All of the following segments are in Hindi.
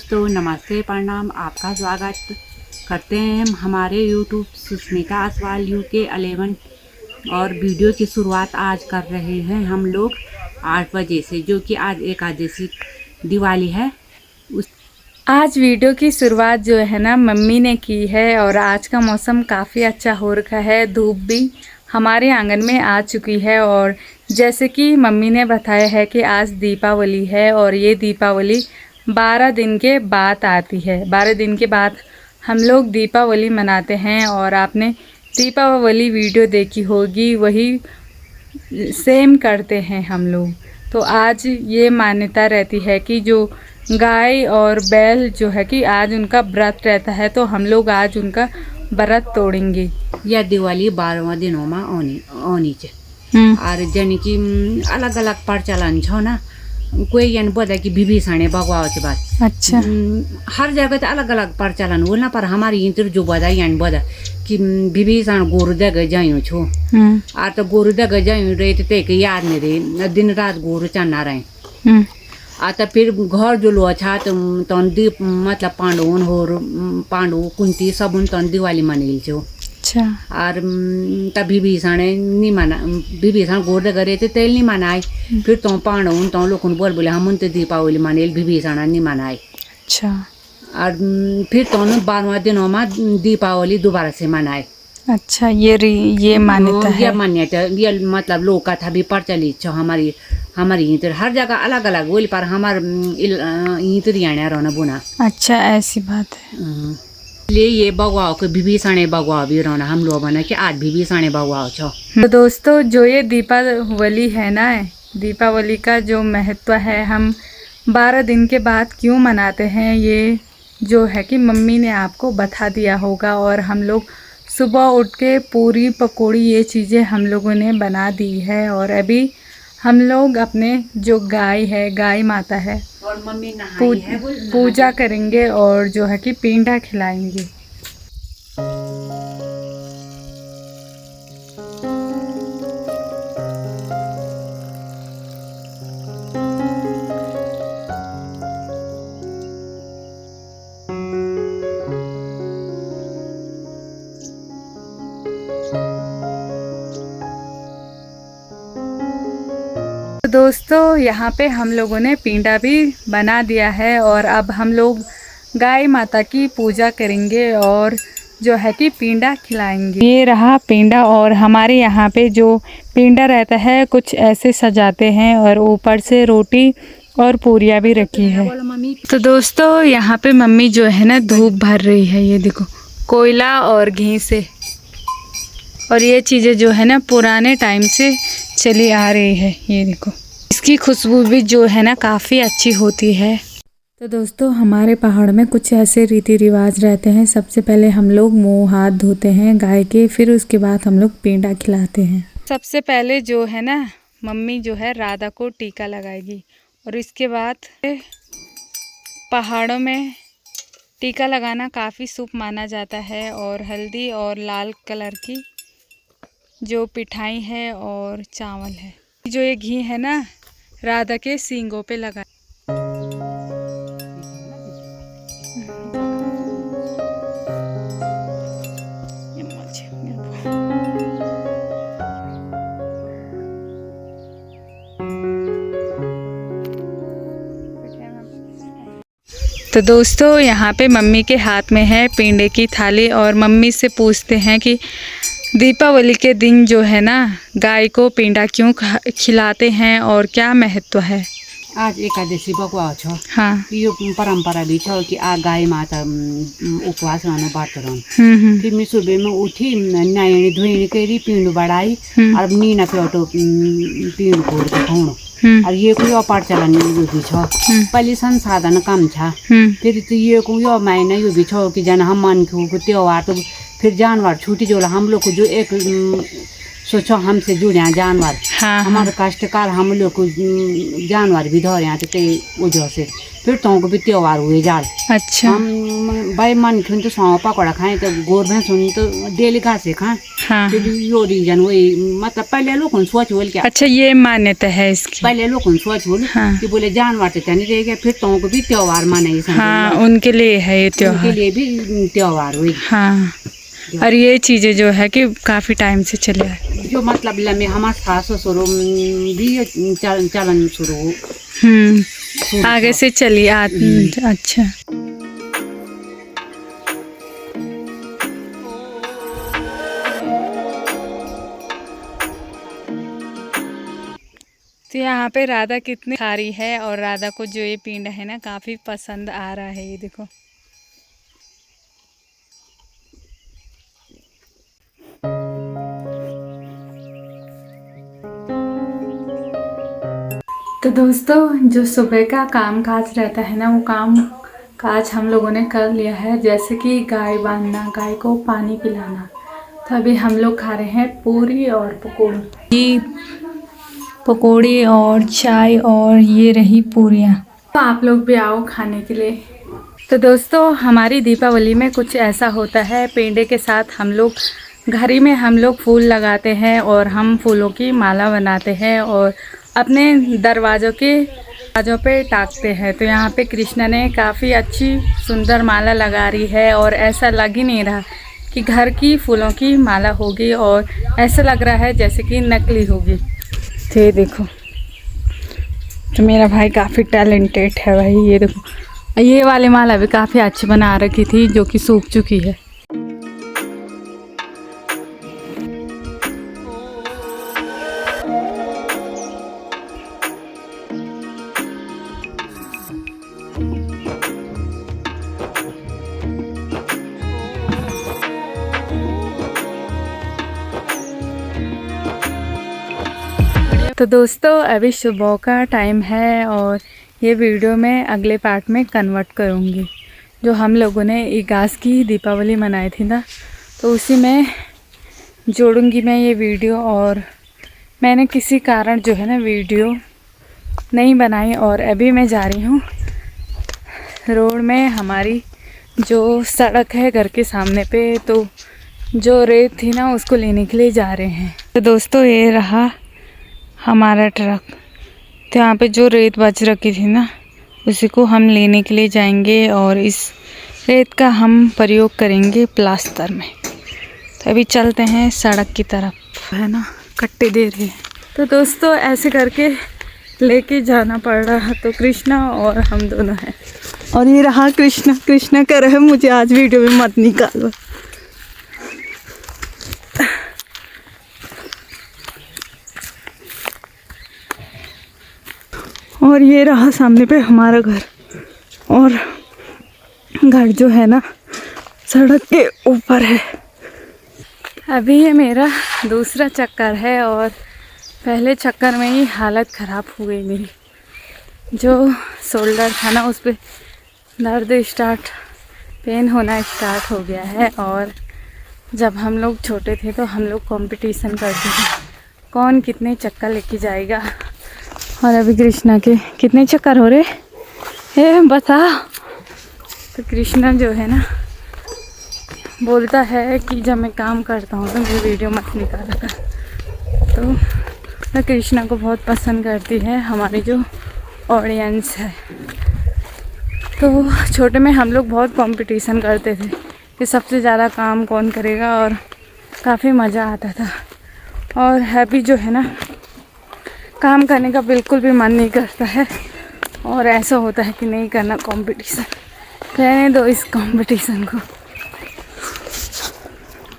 तो नमस्ते प्रणाम, आपका स्वागत करते हैं हम हमारे यूट्यूब सुष्मिता असवाल UK 11 और वीडियो की शुरुआत आज कर रहे हैं हम लोग 8 बजे से, जो कि आज एकादशी दिवाली है। आज वीडियो की शुरुआत जो है ना मम्मी ने की है और आज का मौसम काफ़ी अच्छा हो रखा है। धूप भी हमारे आंगन में आ चुकी है और जैसे कि मम्मी ने बताया है कि आज दीपावली है और ये दीपावली 12 दिन के बाद आती है। 12 दिन के बाद हम लोग दीपावली मनाते हैं और आपने दीपावली वीडियो देखी होगी, वही सेम करते हैं हम लोग। तो आज ये मान्यता रहती है कि जो गाय और बैल जो है कि आज उनका व्रत रहता है, तो हम लोग आज उनका व्रत तोड़ेंगे। यह दिवाली 12वां दिनों में आनी छ और जन की अलग अलग प्रचलन छ ना। कोई यानी बोला कि विभीषण भगवा के बाद अच्छा हर जगह तो अलग अलग प्रचलन हो ना, पर हमारी इंटर जो बदा यानी बोला कि विभीषण गोरु दग जायूँ छो और तो गोरु दग जायूँ रहे तो एक याद नहीं रहे, दिन रात गोरु चढ़ना रहे। आ तो फिर घर जो लो अच्छा तो दीप मतलब पांडु कुंती सब तन दिवाली मनेल छो। अच्छा और तब विभीषण गोर करे तो तेल नहीं मनाए। फिर तो पांडव तो लोग बोले हम तो दीपावली मनेल, विभीषण नहीं मनाए। अच्छा और फिर तो 12वां दिनों में दीपावली दोबारा से मनाए। अच्छा ये मान्यता है। ये मान्यता ये मतलब लोक कथा भी प्रचलित छ हमारी इधर हर जगह अलग अलग बोली, पर हमारे इधर यहाँ रहना बुना। अच्छा ऐसी बात है। इसलिए ये बगवाओ के विभीषण बगवाओ भी रहना हम लोग बना कि आज विभीषण बगवाओ छ। तो दोस्तों जो ये दीपावली है ना, दीपावली का जो महत्व है, हम 12 दिन के बाद क्यों मनाते हैं, ये जो है कि मम्मी ने आपको बता दिया होगा। और हम लोग सुबह उठ के पूरी पकौड़ी ये चीज़ें हम लोगों ने बना दी है और अभी हम लोग अपने जो गाय माता है और मम्मी पूजा करेंगे और जो है कि पेंडा खिलाएंगे। दोस्तों यहाँ पे हम लोगों ने पेंडा भी बना दिया है और अब हम लोग गाय माता की पूजा करेंगे और जो है कि पेंडा खिलाएंगे। ये रहा पेंडा और हमारे यहाँ पे जो पेंडा रहता है कुछ ऐसे सजाते हैं और ऊपर से रोटी और पूरियाँ भी रखी है। तो दोस्तों यहाँ पे मम्मी जो है ना धूप भर रही है, ये देखो कोयला और घी से। और ये चीज़ें जो है ना पुराने टाइम से चली आ रही है, ये देखो इसकी खुशबू भी जो है ना काफ़ी अच्छी होती है। तो दोस्तों हमारे पहाड़ में कुछ ऐसे रीति रिवाज रहते हैं। सबसे पहले हम लोग मुंह हाथ धोते हैं गाय के, फिर उसके बाद हम लोग पेंडा खिलाते हैं। सबसे पहले जो है ना मम्मी जो है राधा को टीका लगाएगी और इसके बाद पहाड़ों में टीका लगाना काफ़ी शुभ माना जाता है। और हल्दी और लाल कलर की जो पिठाई है और चावल है, जो ये घी है ना राधा के सींगों पे लगा। तो दोस्तों यहाँ पे मम्मी के हाथ में है पेंडे की थाली और मम्मी से पूछते हैं कि दीपावली के दिन जो है ना गाय को पेंडा क्यों खिलाते हैं और क्या महत्व है। आज एकादशी बगवा छ। हाँ यो परंपरा भी छ कि आ गाय माता उपवास रहना व्रत रहन। फिर मैं सुबह में उठी नहाई धोई करी पिंड बढ़ाई और नीना पे पिंड घोर के खाऊं। और ये कोई प्रचलन यो भी छ, पहले संसाधन कम छ। फिर तो ये को यो महीना यो भी छ कि जन हम मन को त्योहार तो फिर जानवर छूटी जो हम लोग को जो एक सोचो हमसे जुड़े जानवर। हमारे कष्टकार हम लोग को जानवर भी धरे तो वजह से फिर तो को भी त्योहार हुए जाल अच्छा हम भाई मन खुन तो सौ पकौड़ा खाए तो गोर भैंस सुन तो डेली घासे खाएं हाँ फिर यो रीजन वही मतलब पहले लोग सोच बोल क्या अच्छा ये मान्यता है इसकी पहले लोग सोच बोल हाँ कि बोले जानवर तो नहीं रहेगा फिर तो को भी त्योहार माने हाँ उनके लिए है ये उनके त्योहार लिए भी त्योहार हुई हाँ और ये चीज़ें जो है कि काफ़ी टाइम से चले आ रही जो मतलब लम्बे हमारे सास ससुर भी ये चलन शुरू आगे से चली अच्छा तो यहाँ पे राधा कितनी खा रही है और राधा को जो ये पिंड है ना काफ़ी पसंद आ रहा है, ये देखो। तो दोस्तों जो सुबह का काम काज रहता है ना वो काम काज हम लोगों ने कर लिया है, जैसे कि गाय बांधना, गाय को पानी पिलाना। तो अभी हम लोग खा रहे हैं पूरी और पकौड़ी, पकौड़ी और चाय, और ये रही पूरियाँ। तो आप लोग भी आओ खाने के लिए। तो दोस्तों हमारी दीपावली में कुछ ऐसा होता है, पेंडे के साथ हम लोग घर ही में हम लोग फूल लगाते हैं और हम फूलों की माला बनाते हैं और अपने दरवाज़ों पे टाकते हैं। तो यहाँ पे कृष्णा ने काफ़ी अच्छी सुंदर माला लगा रही है और ऐसा लग ही नहीं रहा कि घर की फूलों की माला होगी, और ऐसा लग रहा है जैसे कि नकली होगी। तो ये देखो, तो मेरा भाई काफ़ी टैलेंटेड है भाई। ये देखो, ये वाली माला भी काफ़ी अच्छी बना रखी थी जो कि सूख चुकी है। तो दोस्तों अभी सुबह का टाइम है और ये वीडियो मैं अगले पार्ट में कन्वर्ट करूँगी। जो हम लोगों ने इगास की दीपावली मनाई थी ना, तो उसी में जोड़ूंगी मैं ये वीडियो। और मैंने किसी कारण जो है ना वीडियो नहीं बनाई, और अभी मैं जा रही हूँ रोड में, हमारी जो सड़क है घर के सामने पे, तो जो रेत थी ना उसको लेने के लिए जा रहे हैं। तो दोस्तों ये रहा हमारा ट्रक। तो यहाँ पे जो रेत बच रखी थी ना उसी को हम लेने के लिए जाएंगे, और इस रेत का हम प्रयोग करेंगे प्लास्टर में। तो अभी चलते हैं सड़क की तरफ, है ना, कट्टे दे रहे हैं। तो दोस्तों ऐसे करके लेके जाना पड़ रहा। तो कृष्णा और हम दोनों हैं, और ये रहा कृष्णा। कृष्णा कह रहे मुझे आज वीडियो में मत निकालो। और ये रहा सामने पे हमारा घर, और घर जो है ना सड़क के ऊपर है। अभी ये मेरा दूसरा चक्कर है, और पहले चक्कर में ही हालत ख़राब हो गई मेरी। जो शोल्डर था ना उस पर दर्द पेन होना स्टार्ट हो गया है। और जब हम लोग छोटे थे तो हम लोग कंपटीशन करते थे कौन कितने चक्कर लेके जाएगा। और अभी कृष्णा के कितने चक्कर हो रहे हैं बता। तो कृष्णा जो है ना बोलता है कि जब मैं काम करता हूँ तो मेरी वीडियो मत निकाला कर। तो मैं कृष्णा को बहुत पसंद करती है हमारी जो ऑडियंस है। तो छोटे में हम लोग बहुत कंपटीशन करते थे कि सबसे ज़्यादा काम कौन करेगा, और काफ़ी मज़ा आता था। और अभी जो है ना काम करने का बिल्कुल भी मन नहीं करता है, और ऐसा होता है कि नहीं करना कंपटीशन, रहने दो इस कंपटीशन को।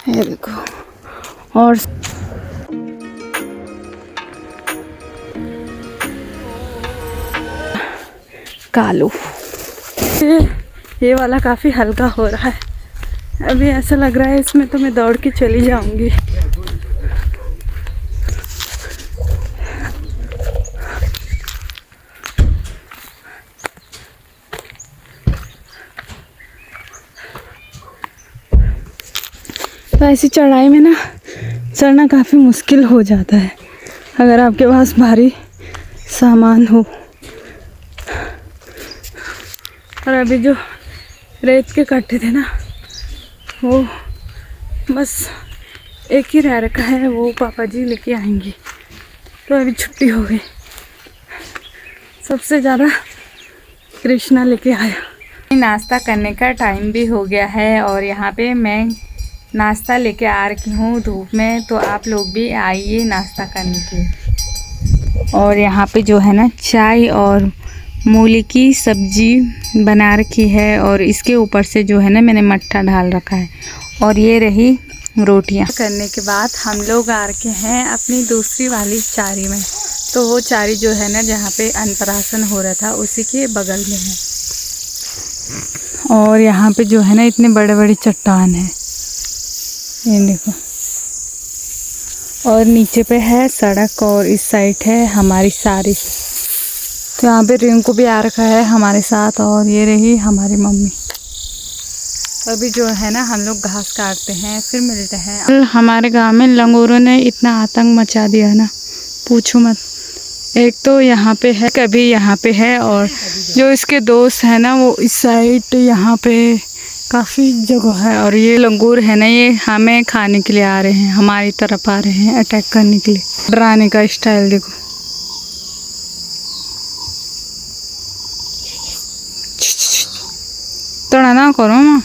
ये देखो, और कालू ये वाला काफ़ी हल्का हो रहा है। अभी ऐसा लग रहा है इसमें तो मैं दौड़ के चली जाऊंगी। तो ऐसी चढ़ाई में ना चढ़ना काफ़ी मुश्किल हो जाता है अगर आपके पास भारी सामान हो। और अभी जो रेत के कट्टे थे ना, वो बस एक ही रह रखा है, वो पापा जी लेके आएंगे। तो अभी छुट्टी हो गई। सबसे ज़्यादा कृष्णा लेके आया। नाश्ता करने का टाइम भी हो गया है और यहाँ पे मैं नाश्ता लेके आ रही हूँ धूप में, तो आप लोग भी आइए नाश्ता करने के। और यहाँ पे जो है ना चाय और मूली की सब्जी बना रखी है और इसके ऊपर से जो है ना मैंने मट्ठा डाल रखा है। और ये रही रोटियाँ। करने के बाद हम लोग आ रखे हैं अपनी दूसरी वाली चारी में। तो वो चारी जो है ना जहाँ पे अन्नप्राशन हो रहा था उसी के बगल में है। और यहाँ पे जो है ना इतने बड़े बड़े चट्टान है, ये देखो। और नीचे पे है सड़क और इस साइड है हमारी सारी। तो यहाँ पे रिंकू भी आ रखा है हमारे साथ और ये रही हमारी मम्मी। अभी जो है ना हम लोग घास काटते हैं, फिर मिलते हैं। हमारे गांव में लंगूरों ने इतना आतंक मचा दिया ना, पूछो मत। एक तो यहाँ पे है, कभी यहाँ पे है, और जो इसके दोस्त हैं ना वो इस साइड यहाँ पे काफ़ी जगह है। और ये लंगूर है ना, ये हमें खाने के लिए आ रहे हैं, हमारी तरफ आ रहे हैं अटैक करने के लिए। डराने का स्टाइल देखो। तोड़ा ना करो माँ।